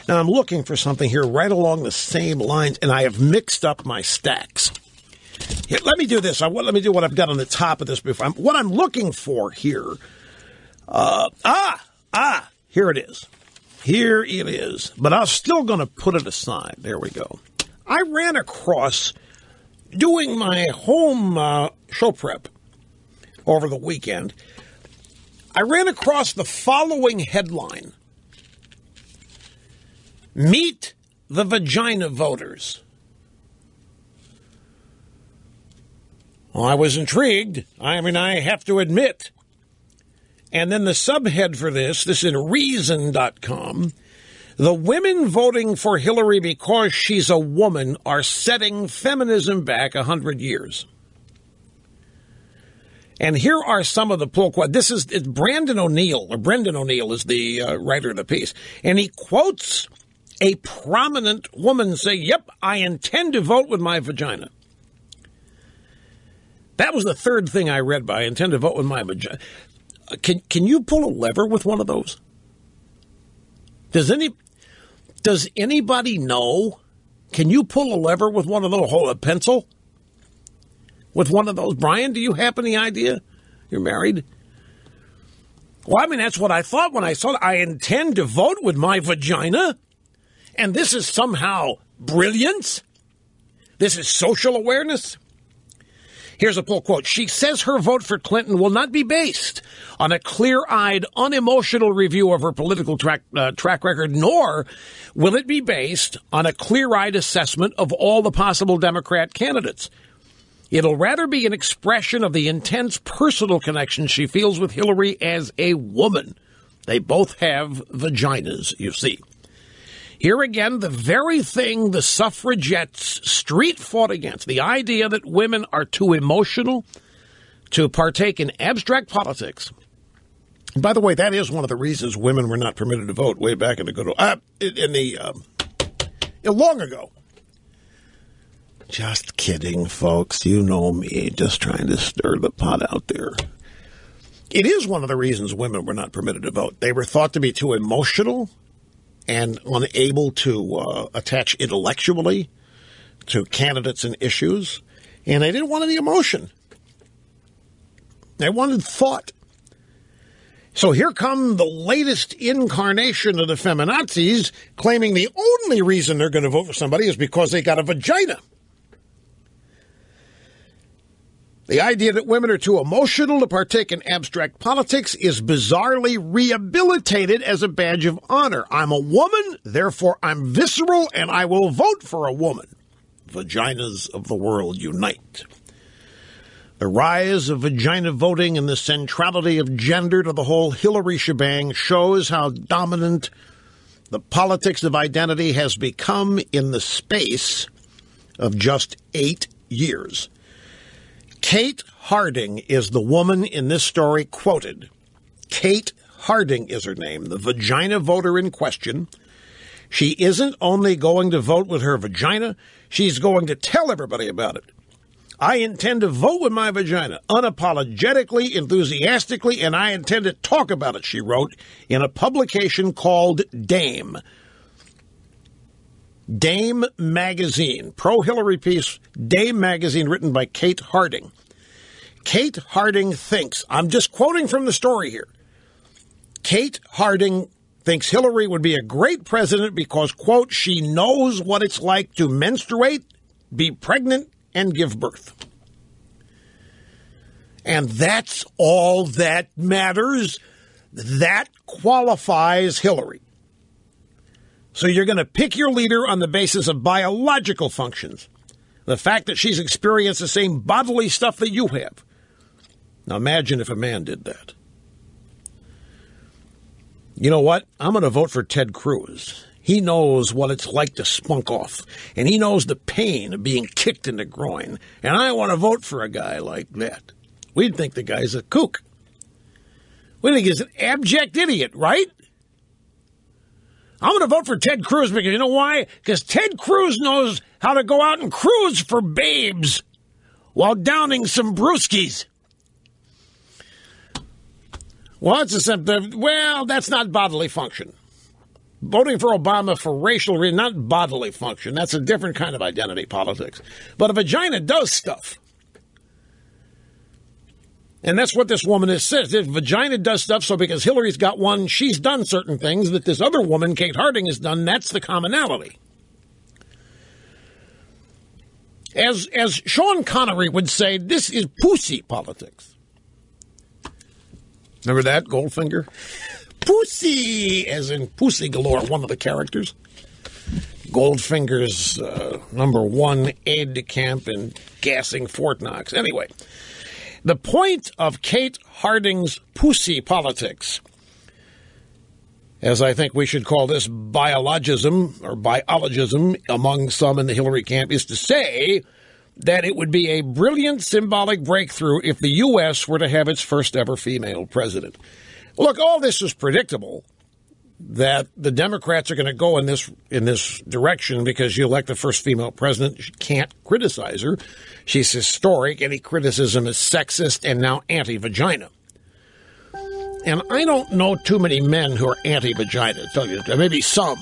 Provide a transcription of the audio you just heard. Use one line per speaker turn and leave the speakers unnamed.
Now, I'm looking for something here right along the same lines, and I have mixed up my stacks. Here, let me do this. Let me do what I've got on the top of this before. What I'm looking for here. Here it is. Here it is. But I'm still going to put it aside. There we go. I ran across, doing my home show prep over the weekend, I ran across the following headline. Meet the Vagina voters. Well, I was intrigued. I mean, I have to admit. And then the subhead for this is in Reason.com. The women voting for Hillary because she's a woman are setting feminism back 100 years. And here are some of the pull quotes. It's Brendan O'Neill is the writer of the piece. And he quotes a prominent woman saying, yep, I intend to vote with my vagina. That was the third thing I read by, I intend to vote with my vagina. Can you pull a lever with one of those? Does anybody know? Can you pull a lever with one of those? Hold a pencil? With one of those? Brian, do you have any idea? You're married? Well, I mean, that's what I thought when I saw it. I intend to vote with my vagina. And this is somehow brilliance? This is social awareness? Here's a pull quote. She says her vote for Clinton will not be based on a clear-eyed, unemotional review of her political track record, nor will it be based on a clear-eyed assessment of all the possible Democrat candidates. It'll rather be an expression of the intense personal connection she feels with Hillary as a woman. They both have vaginas, you see. Here again, the very thing the suffragettes street fought against, the idea that women are too emotional to partake in abstract politics. And by the way, that is one of the reasons women were not permitted to vote way back in the good old, long ago. Just kidding, folks. You know me, just trying to stir the pot out there. It is one of the reasons women were not permitted to vote. They were thought to be too emotional and unable to attach intellectually to candidates and issues. And they didn't want any emotion. They wanted thought. So here come the latest incarnation of the feminazis claiming the only reason they're going to vote for somebody is because they got a vagina. The idea that women are too emotional to partake in abstract politics is bizarrely rehabilitated as a badge of honor. I'm a woman, therefore I'm visceral, and I will vote for a woman. Vaginas of the world unite. The rise of vagina voting and the centrality of gender to the whole Hillary shebang shows how dominant the politics of identity has become in the space of just 8 years. Kate Harding is the woman in this story quoted. Kate Harding is her name, the vagina voter in question. She isn't only going to vote with her vagina, she's going to tell everybody about it. I intend to vote with my vagina, unapologetically, enthusiastically, and I intend to talk about it, she wrote in a publication called Dame. Dame Magazine, pro-Hillary piece, Dame Magazine, written by Kate Harding. Kate Harding thinks, I'm just quoting from the story here, Kate Harding thinks Hillary would be a great president because, quote, she knows what it's like to menstruate, be pregnant, and give birth. And that's all that matters. That qualifies Hillary. So you're going to pick your leader on the basis of biological functions. The fact that she's experienced the same bodily stuff that you have. Now imagine if a man did that. You know what? I'm going to vote for Ted Cruz. He knows what it's like to spunk off, and he knows the pain of being kicked in the groin, and I want to vote for a guy like that. We'd think the guy's a kook. We think he's an abject idiot, right? I'm going to vote for Ted Cruz because you know why? Because Ted Cruz knows how to go out and cruise for babes while downing some brewskis. Well, that's not bodily function. voting for Obama for racial reasons, not bodily function. That's a different kind of identity politics. But a vagina does stuff. And that's what this woman has said. This vagina does stuff, so because Hillary's got one, she's done certain things that this other woman, Kate Harding, has done. That's the commonality. As Sean Connery would say, this is pussy politics. Remember that, Goldfinger? Pussy, as in Pussy Galore, one of the characters. Goldfinger's #1 aide-de-camp in gassing Fort Knox. Anyway, the point of Kate Harding's pussy politics, as I think we should call this biologism or biologism among some in the Hillary camp, is to say that it would be a brilliant symbolic breakthrough if the U.S. were to have its first ever female president. Look, all this is predictable, that the Democrats are going to go in this direction because you elect the first female president. You can't criticize her. She's historic. Any criticism is sexist and now anti-vagina. And I don't know too many men who are anti-vagina, to tell you the truth. Maybe some.